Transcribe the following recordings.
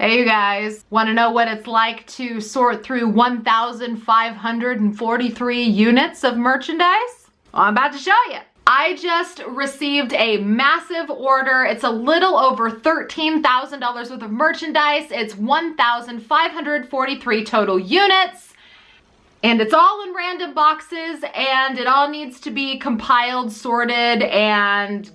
Hey you guys, want to know what it's like to sort through 1,543 units of merchandise? Well, I'm about to show you. I just received a massive order. It's a little over $13,000 worth of merchandise. It's 1,543 total units. And it's all in random boxes, and it all needs to be compiled, sorted, and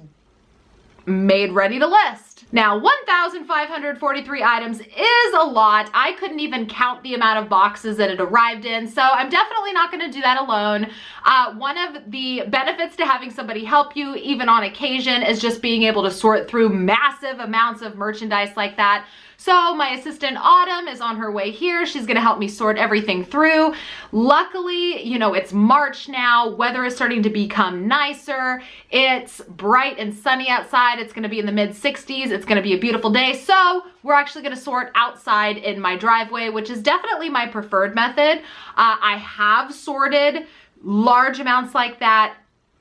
made ready to list. Now, 1,543 items is a lot. I couldn't even count the amount of boxes that it arrived in, so I'm definitely not gonna do that alone. One of the benefits to having somebody help you, even on occasion, is just being able to sort through massive amounts of merchandise like that. So my assistant Autumn is on her way here. She's gonna help me sort everything through. Luckily, you know, it's March now. Weather is starting to become nicer. It's bright and sunny outside. It's gonna be in the mid-60s. It's gonna be a beautiful day. So we're actually gonna sort outside in my driveway, which is definitely my preferred method. I have sorted large amounts like that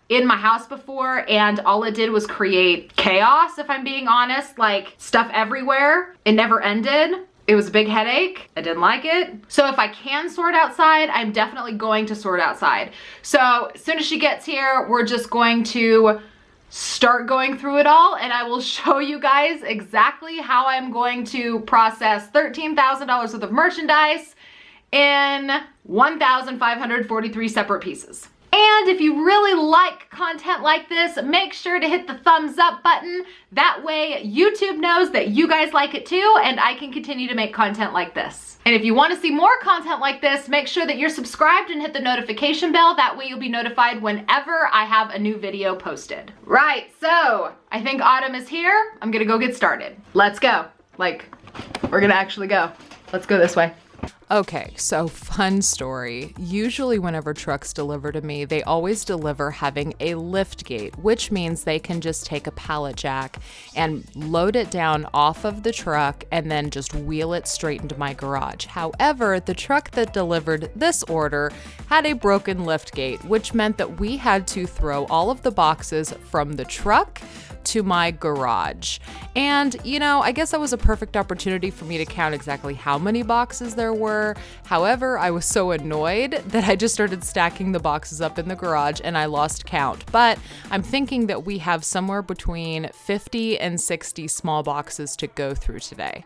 in my house before, and all it did was create chaos, if I'm being honest, like stuff everywhere. It never ended. It was a big headache. I didn't like it. So if I can sort outside, I'm definitely going to sort outside. So as soon as she gets here, we're just going to start going through it all, and I will show you guys exactly how I'm going to process $13,000 worth of merchandise in 1,543 separate pieces. And if you really like content like this, make sure to hit the thumbs up button. That way YouTube knows that you guys like it too, and I can continue to make content like this. And if you want to see more content like this, make sure that you're subscribed and hit the notification bell. That way you'll be notified whenever I have a new video posted. Right, so I think Autumn is here. I'm gonna go get started. Let's go. Like, we're gonna actually go. Let's go this way. Okay, so fun story. Usually whenever trucks deliver to me, they always deliver having a lift gate, which means they can just take a pallet jack and load it down off of the truck and then just wheel it straight into my garage. However, the truck that delivered this order had a broken lift gate, which meant that we had to throw all of the boxes from the truck to my garage. And, you know, I guess that was a perfect opportunity for me to count exactly how many boxes there were. However, I was so annoyed that I just started stacking the boxes up in the garage and I lost count. But I'm thinking that we have somewhere between 50 and 60 small boxes to go through today.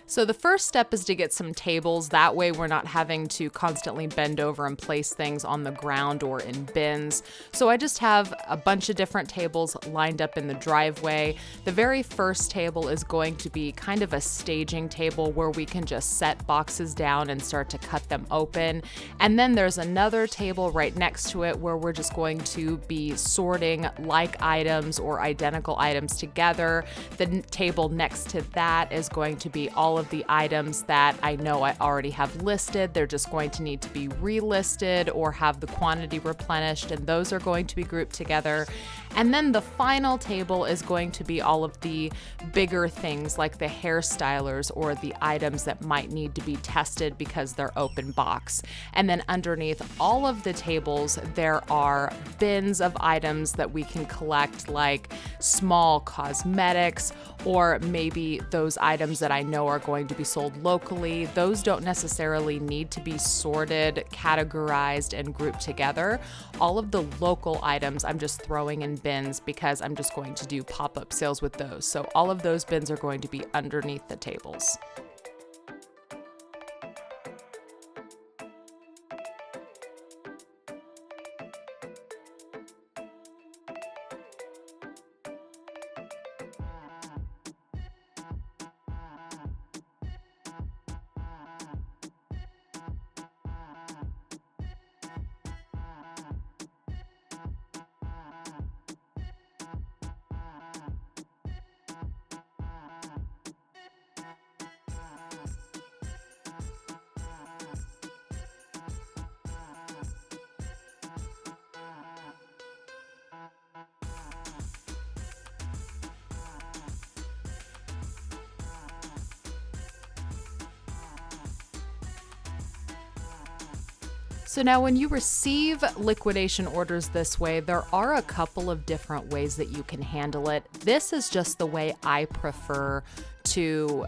So the first step is to get some tables. That way we're not having to constantly bend over and place things on the ground or in bins. So I just have a bunch of different tables lined up in the driveway. The very first table is going to be kind of a staging table where we can just set boxes down and start to cut them open. And then there's another table right next to it where we're just going to be sorting like items or identical items together. The table next to that is going to be all of the items that I know I already have listed. They're just going to need to be relisted or have the quantity replenished, and those are going to be grouped together. And then the final table is going to be all of the bigger things like the hairstylers or the items that might need to be tested because they're open box. And then underneath all of the tables, there are bins of items that we can collect, like small cosmetics or maybe those items that I know are going to be sold locally. Those don't necessarily need to be sorted, categorized, and grouped together. All of the local items I'm just throwing in bins because I'm just going to do pop-up sales with those. So all of those bins are going to be underneath the tables. So now when you receive liquidation orders this way, there are a couple of different ways that you can handle it. This is just the way I prefer to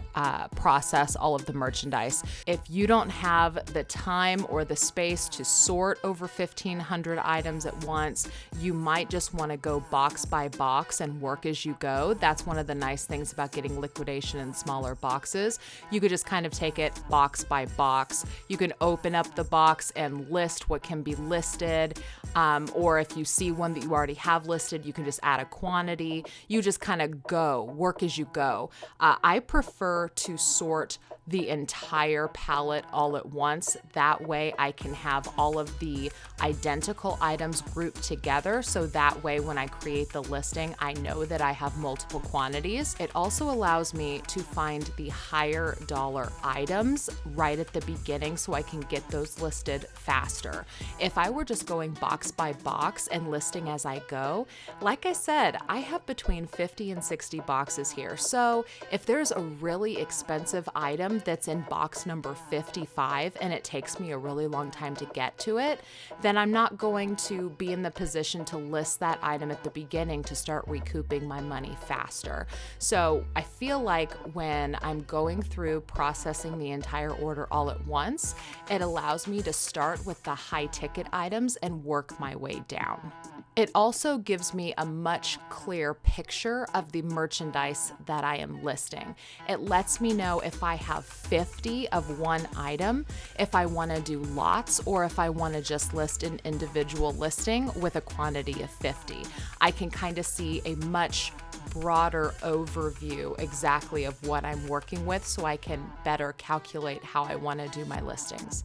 process all of the merchandise. If you don't have the time or the space to sort over 1,500 items at once, you might just want to go box by box and work as you go. That's one of the nice things about getting liquidation in smaller boxes. You could just kind of take it box by box. You can open up the box and list what can be listed. Or if you see one that you already have listed, you can just add a quantity. You just kind of go, work as you go. I prefer to sort the entire palette all at once. That way I can have all of the identical items grouped together. So that way when I create the listing, I know that I have multiple quantities. It also allows me to find the higher dollar items right at the beginning so I can get those listed faster. If I were just going box by box and listing as I go, like I said, I have between 50 and 60 boxes here. So if there's a really expensive item that's in box number 55 and it takes me a really long time to get to it, then I'm not going to be in the position to list that item at the beginning to start recouping my money faster. So I feel like when I'm going through processing the entire order all at once, it allows me to start with the high ticket items and work my way down. It also gives me a much clearer picture of the merchandise that I am listing. It lets me know if I have 50 of one item, if I want to do lots, or if I want to just list an individual listing with a quantity of 50. I can kind of see a much broader overview exactly of what I'm working with so I can better calculate how I want to do my listings.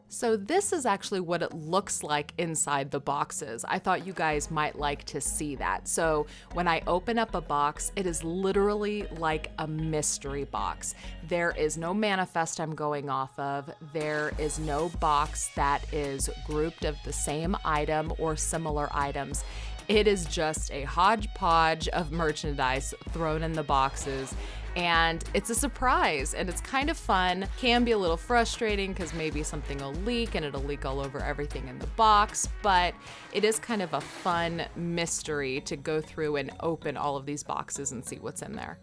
So this is actually what it looks like inside the boxes. I thought you guys might like to see that. So when I open up a box, it is literally like a mystery box. There is no manifest I'm going off of. There is no box that is grouped of the same item or similar items. It is just a hodgepodge of merchandise thrown in the boxes. And it's a surprise and it's kind of fun. Can be a little frustrating because maybe something will leak and it'll leak all over everything in the box, but it is kind of a fun mystery to go through and open all of these boxes and see what's in there.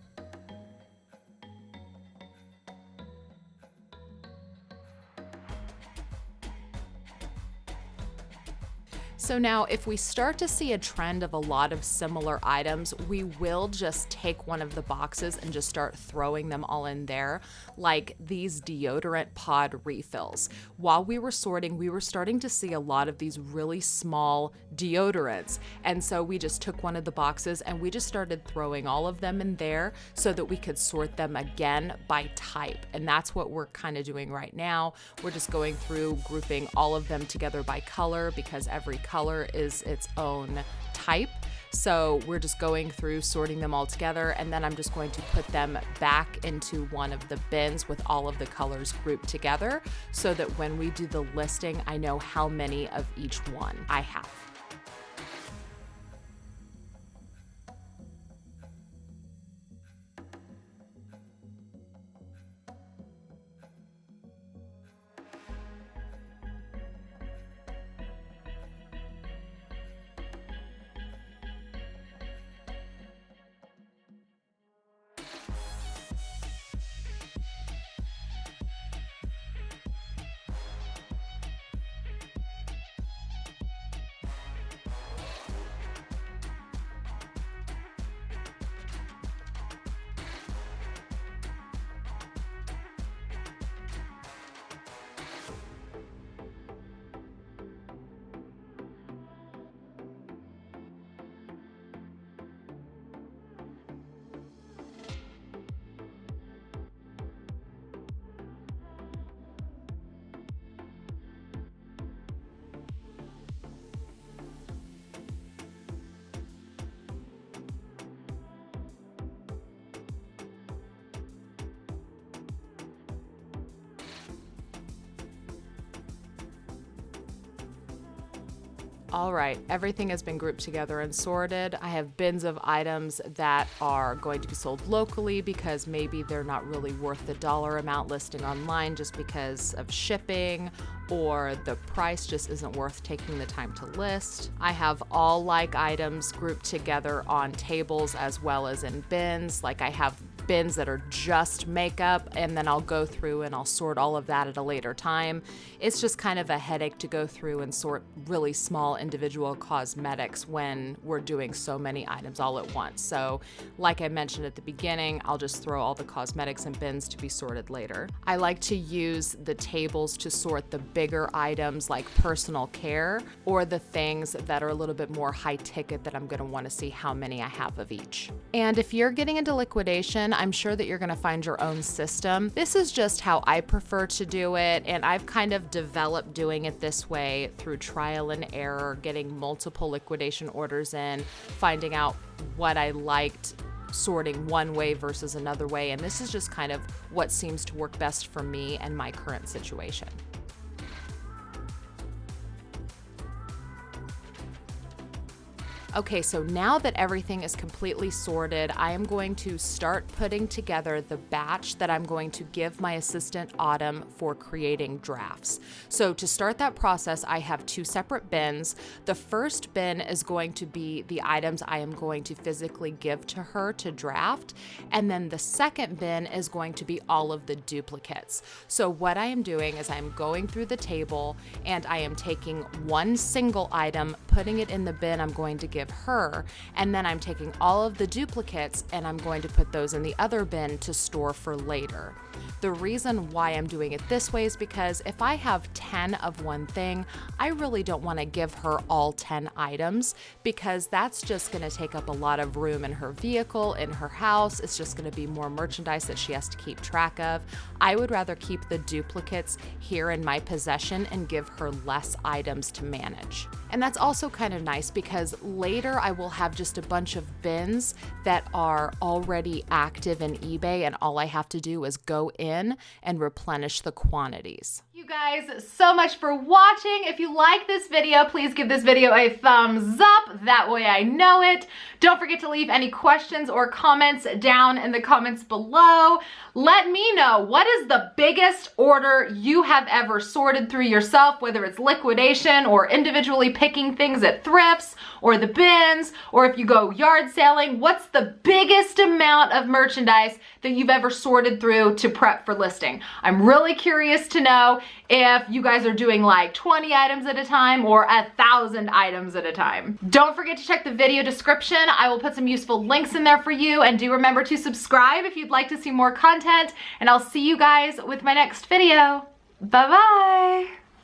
So now if we start to see a trend of a lot of similar items, we will just take one of the boxes and just start throwing them all in there, like these deodorant pod refills. While we were sorting, we were starting to see a lot of these really small deodorants. And so we just took one of the boxes and we just started throwing all of them in there so that we could sort them again by type. And that's what we're kind of doing right now. We're just going through grouping all of them together by color because every color is its own type. So we're just going through sorting them all together, and then I'm just going to put them back into one of the bins with all of the colors grouped together so that when we do the listing, I know how many of each one I have. All right, everything has been grouped together and sorted. I have bins of items that are going to be sold locally because maybe they're not really worth the dollar amount listing online just because of shipping, or the price just isn't worth taking the time to list. I have all like items grouped together on tables as well as in bins. Like I have bins that are just makeup, and then I'll go through and I'll sort all of that at a later time. It's just kind of a headache to go through and sort really small individual cosmetics when we're doing so many items all at once. So like I mentioned at the beginning, I'll just throw all the cosmetics in bins to be sorted later. I like to use the tables to sort the bigger items like personal care, or the things that are a little bit more high ticket that I'm gonna wanna see how many I have of each. And if you're getting into liquidation, I'm sure that you're gonna find your own system. This is just how I prefer to do it, and I've kind of developed doing it this way through trial and error, getting multiple liquidation orders in, finding out what I liked sorting one way versus another way, and this is just kind of what seems to work best for me and my current situation. Okay, so now that everything is completely sorted, I am going to start putting together the batch that I'm going to give my assistant Autumn for creating drafts. So to start that process, I have two separate bins. The first bin is going to be the items I am going to physically give to her to draft, and then the second bin is going to be all of the duplicates. So what I am doing is I'm going through the table and I am taking one single item, putting it in the bin I'm going to give her, and then I'm taking all of the duplicates and I'm going to put those in the other bin to store for later. The reason why I'm doing it this way is because if I have 10 of one thing, I really don't want to give her all 10 items, because that's just going to take up a lot of room in her vehicle, in her house. It's just going to be more merchandise that she has to keep track of. I would rather keep the duplicates here in my possession and give her less items to manage. And that's also kind of nice because later I will have just a bunch of bins that are already active in eBay, and all I have to do is go in and replenish the quantities. You guys so much for watching. If you like this video, please give this video a thumbs up. That way I know it. Don't forget to leave any questions or comments down in the comments below. Let me know, what is the biggest order you have ever sorted through yourself, whether it's liquidation or individually picking things at thrifts or the bins, or if you go yard sailing, what's the biggest amount of merchandise that you've ever sorted through to prep for listing? I'm really curious to know if you guys are doing like 20 items at a time or 1,000 items at a time. Don't forget to check the video description. I will put some useful links in there for you, and do remember to subscribe if you'd like to see more content, and I'll see you guys with my next video. Bye-bye.